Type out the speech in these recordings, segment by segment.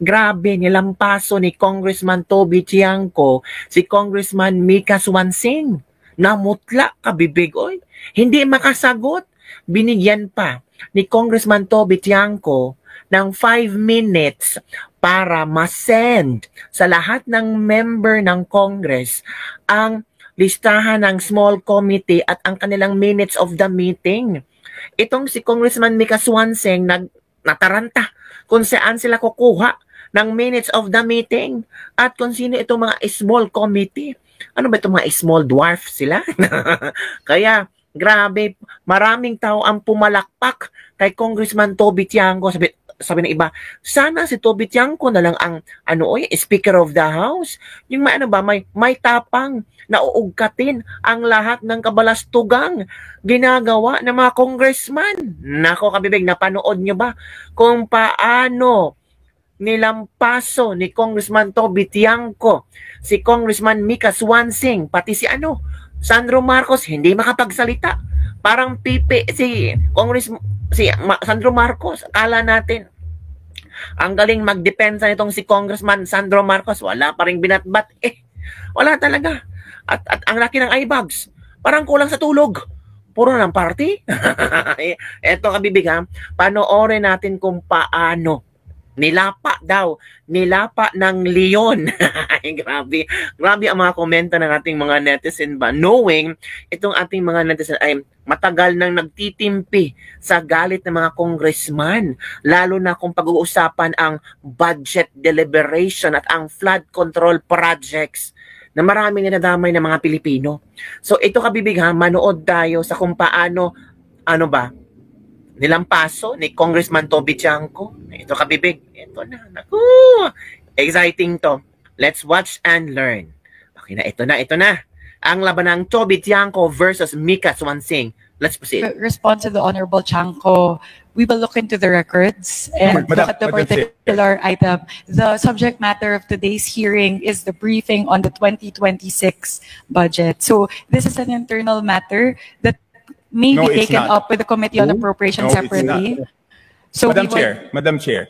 Grabe, nilampaso ni Congressman Toby Tiangco si Congressman Mika Swansing. Namutla, kabibig, oy. Hindi makasagot. Binigyan pa ni Congressman Toby Tiangco ng 5 minutes para ma-send sa lahat ng member ng Congress ang listahan ng small committee at ang kanilang minutes of the meeting. Itong si Congressman Mika Swansing nataranta kung saan sila kukuha ng minutes of the meeting at kung sino itong mga small committee. Ano ba itong mga small dwarf sila? Kaya, grabe, maraming tao ang pumalakpak kay Congressman Toby Tiangco. Sabi ng iba, sana si Toby Tiangco na lang ang Speaker of the House. Yung may tapang na uugkatin ang lahat ng kabalastugang ginagawa ng mga congressman. Nako kabibig, napanood nyo ba kung paano nilampaso ni Congressman Toby Tiangco si Congressman Mika Swansing, pati si Sandro Marcos hindi makapagsalita. Parang pipi si Sandro Marcos. Akala natin ang galing magdepensa nitong si Congressman Sandro Marcos, wala pa ring binatbat. Wala talaga. At ang laki ng eyebags, parang kulang sa tulog. Puro ng party. Eto kabibig ha, panoorin natin kung paano nilapa ng leon. Grabe ang mga komento ng ating mga netizen ba, knowing itong ating mga netizen ay matagal nang nagtitimpi sa galit ng mga congressman, lalo na kung pag-uusapan ang budget deliberation at ang flood control projects na maraming nadamay ng mga Pilipino. So ito kabibig ha, manood tayo sa kung paano nilampaso ni Congressman Toby Tiangco. Ito kabibig. Ito na. Naku! Exciting to. Let's watch and learn. Okay na. Ito na. Ang labanang Toby Tiangco versus Mika Swansing. Let's proceed. Response to the Honorable Tiangco. We will look into the records and look at the particular item. The subject matter of today's hearing is the briefing on the 2026 budget. So this is an internal matter that may be taken up with the Committee on Appropriations separately. So Madam Chair,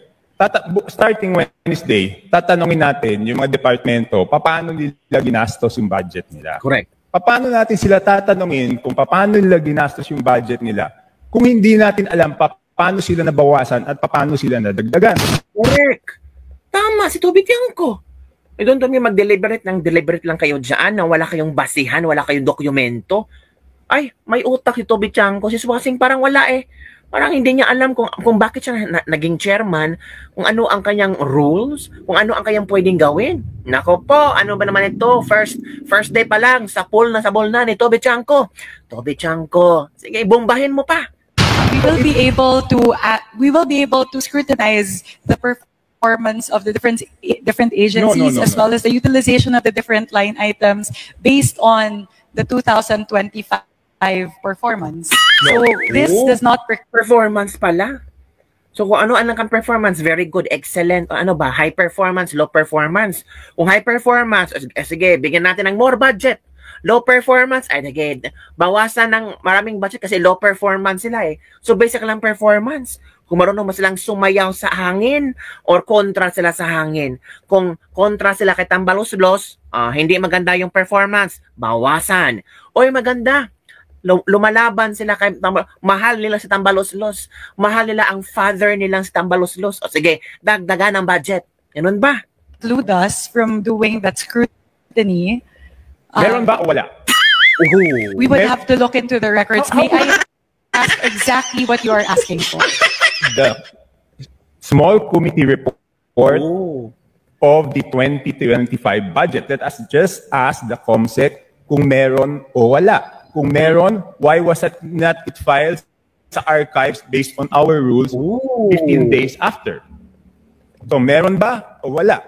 starting Wednesday, tatanungin natin yung mga departamento, paano nila ginastos yung budget nila. Correct. Paano natin sila tatanungin kung paano nila ginastos yung budget nila kung hindi natin alam paano sila nabawasan at paano sila nadagdagan. Correct. Tama, si Toby Tiangco. Doon mag-deliberate lang kayo dyan na wala kayong basihan, wala kayong dokumento. Ay, may utak si Toby Tiangco. Si Swansing parang wala Parang hindi niya alam kung bakit siya naging chairman, kung ano ang kanyang rules, kung ano ang kanyang pwedeng gawin. Nako po, ano ba naman ito? First day pa lang, sapol na ni Toby Tiangco. Toby Tiangco, sige, bombahin mo pa. We will be able to scrutinize the performance of the different agencies as well as the utilization of the different line items based on the 2025 performance. So this does not performance pala. So kung ano kang performance, very good, excellent. O high performance, low performance. Kung high performance, sige, bigyan natin ng more budget. Low performance, sige, bawasan ng maraming budget kasi low performance sila So basic lang performance. Kung marunong mo silang sumayaw sa hangin or kontra sila sa hangin. Kung kontra sila kay tambalos-los, hindi maganda yung performance, bawasan. Oy, maganda. Lumalaban sila kay mahal nila si tambalos-los. Mahal nila ang father nilang si tambalos-los. O sige, dagdagan ang budget. Ganun ba? Exclude us from doing that scrutiny. Meron ba o wala? We would have to look into the records. May I ask exactly what you are asking for? The small committee report of the 2025 budget. Let us just ask the COMSEC kung meron o wala. Kung meron, why was it not filed sa archives based on our rules 15 days after? So, meron ba o wala?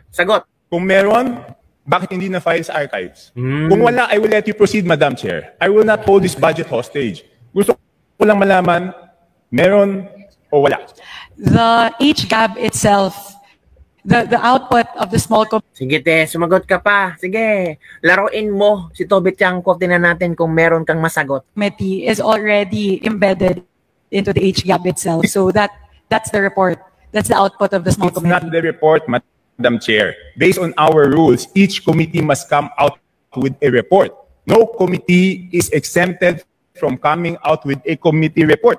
Sagot. Kung meron, bakit hindi na-file sa archives? Kung wala, I will let you proceed, Madam Chair. I will not hold this budget hostage. Gusto ko lang malaman, meron o wala? The HGAB itself, the output of the small Sige sumagot ka pa. Sige, laruin mo si Toby Tiangco. Tingnan natin kung meron kang masagot. Committee is already embedded into the HGAB itself. So that That's the report. That's the output of the small It's committee. not the report, Madam Chair. Based on our rules, each committee must come out with a report. No committee is exempted from coming out with a committee report.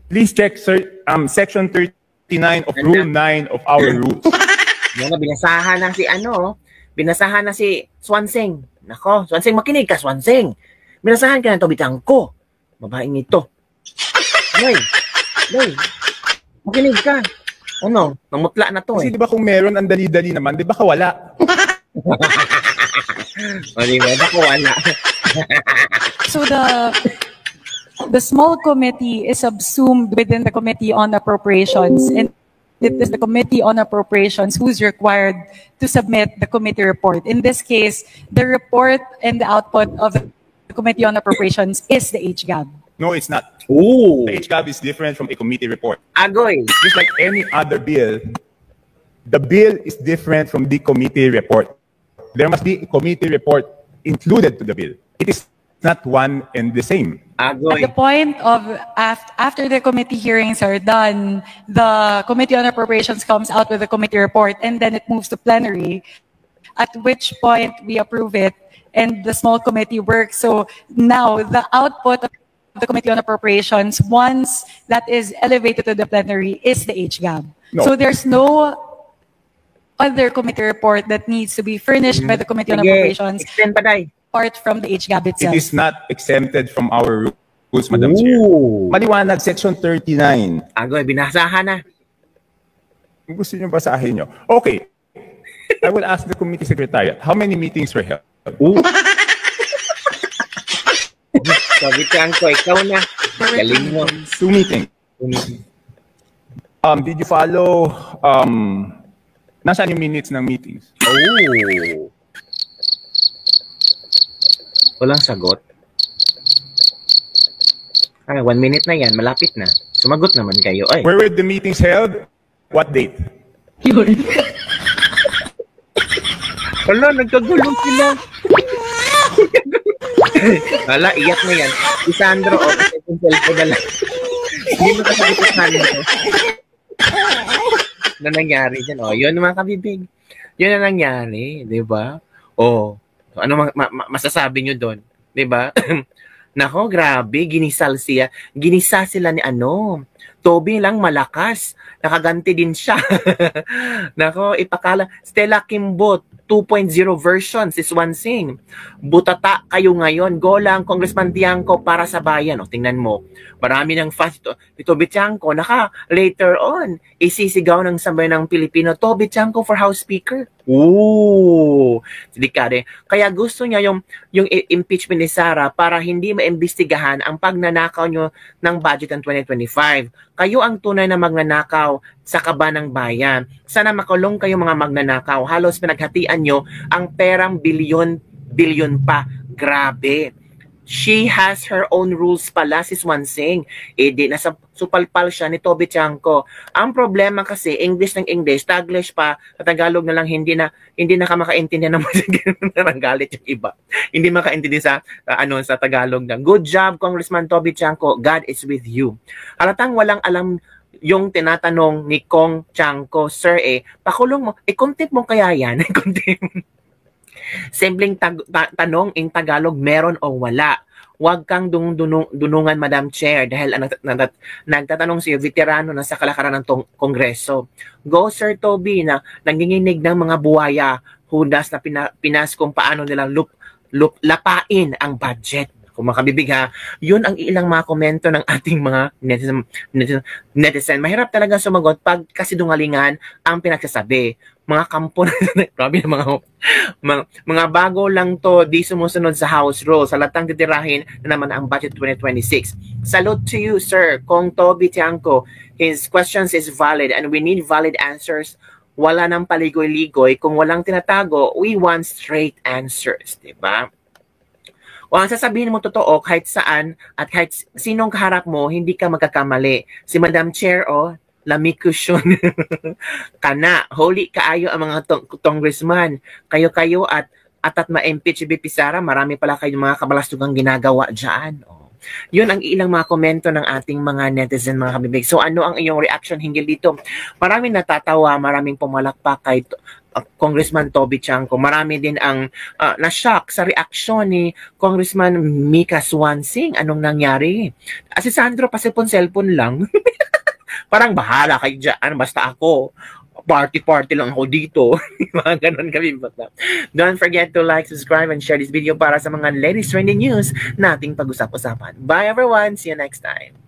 Please check Section 39 of Rule 9 of our rules. Yan na, binasahan na si binasahan na si Swanseng. Nako, Swanseng, makinig ka, Swanseng. Binasahan ka na to, Bitangko. Babaeng ito. Noy, makinig ka. Ano, namutla na to Kasi di ba kung meron, ang dali-dali naman, di ba wala? O di ba, baka wala. So the small committee is subsumed within the Committee on Appropriations, and it is the Committee on Appropriations who's required to submit the committee report. In this case, the report and the output of the Committee on Appropriations is the HGAB. No, it's not. Ooh. The HGAB is different from a committee report. Agoy. Just like any other bill, the bill is different from the committee report. There must be a committee report included to the bill. It is not one and the same. At Agoy. the point of after the committee hearings are done, the Committee on Appropriations comes out with a committee report, and then it moves to plenary, at which point we approve it, and the small committee works. So now the output of the Committee on Appropriations, once that is elevated to the plenary, is the HGAB. No. So there's no other committee report that needs to be furnished by the Committee on Sige, Appropriations extend pa, day. apart from the HGAB It itself. is not exempted from our rules, Madam Chair. Ooh. Maliwanag, Section 39. Agoy, binasahan na. Kung gusto niyo basahin niyo. Okay. I will ask the committee secretariat, how many meetings were held? Ooh. Sabi Bitangko, ikaw na. Galing mo. 2 meetings. Did you follow, nasaan yung minutes ng meetings? Oh. Walang sagot. Ay, 1 minute na yan. Malapit na. Sumagot naman kayo. Ay. Where were the meetings held? What date? Wala, nagkagulo sila. Wala, iyak na yan. Si Sandro, o, kasi yung cellphone na lang. Hindi mo kasagot si Sandro. Na nangyari dyan. O, yun mga kabibig. Yun na nangyari, di ba? O, ano masasabi nyo doon? Di ba? Nako, grabe, ginisa sila ni Toby lang malakas. Nakaganti din siya. Nako, ipakala. Stella Kimbot, 2.0 version, si Swanseng. Butata kayo ngayon. Go lang, Congressman Tiangco, para sa bayan. O, tingnan mo. Marami ng fast ito, Tiangco, later on, isisigaw ng sambayan ng Pilipino, Toby Tiangco for House Speaker. Ooh! Delikado. Kaya gusto niya yung impeachment ni Sara para hindi maimbestigahan ang pagnanakaw nyo ng budget ng 2025. Kayo ang tunay na magnanakaw sa kaba ng bayan. Sana makulong kayo mga magnanakaw. Halos pinaghatian nyo ang perang bilyon pa. Grabe. She has her own rules pala, si Swanseng. Nasa supalpal siya ni Toby Tiangco. Ang problema kasi, English ng English, Taglish pa, sa Tagalog na lang, hindi na ka makaintindihan ng galit yung iba. Hindi makaintindi sa Tagalog na. Good job, Congressman Toby Tiangco. God is with you. Halatang walang alam yung tinatanong ni Kong Tiangco, Sir, pakulong mo, content mo kaya yan? Simpleng tanong in Tagalog, meron o wala. Huwag kang dunungan, Madam Chair, dahil nagtatanong siya, veterano na sa kalakaran ng Kongreso. Go, Sir Toby, na nanginginig ng mga buwaya, hudas na pinas kung paano nilang lapain ang budget. Kung makabibig ha, yun ang ilang mga komento ng ating mga netizen. Mahirap talaga sumagot pag kasidungalingan ang pinagsasabi. Mga kampo na, grabe na mga bago lang to, di sumusunod sa House rules. Halatang titirahin na naman ang budget 2026. Salute to you, sir, Kong Toby Tiangco. His questions is valid and we need valid answers. Wala nang paligoy-ligoy. Kung walang tinatago, we want straight answers. Diba? O ang sasabihin mo totoo kahit saan at kahit sinong kaharap mo, hindi ka magkakamali. Si Madam Chair, lamikusyon. Kana, holy kaayo ang mga congressman. Kayo at ma-impeach si BP Sara, marami pala kayong mga kabalastugang ginagawa dyan. Yun ang ilang mga komento ng ating mga netizen, mga kabibig. So ano ang iyong reaction hinggil dito? Maraming natatawa, maraming pumalakpak kay Congressman Toby Chanco. Marami din ang na-shock sa reaksyon ni Congressman Mika Swansing. Anong nangyari? Si Sandro pasipon-cellphone lang. Parang bahala kayo dyan. Basta ako, party-party lang ako dito. Mga ganun kami. Don't forget to like, subscribe, and share this video para sa mga latest trending news na ating pag-usap-usapan. Bye everyone! See you next time!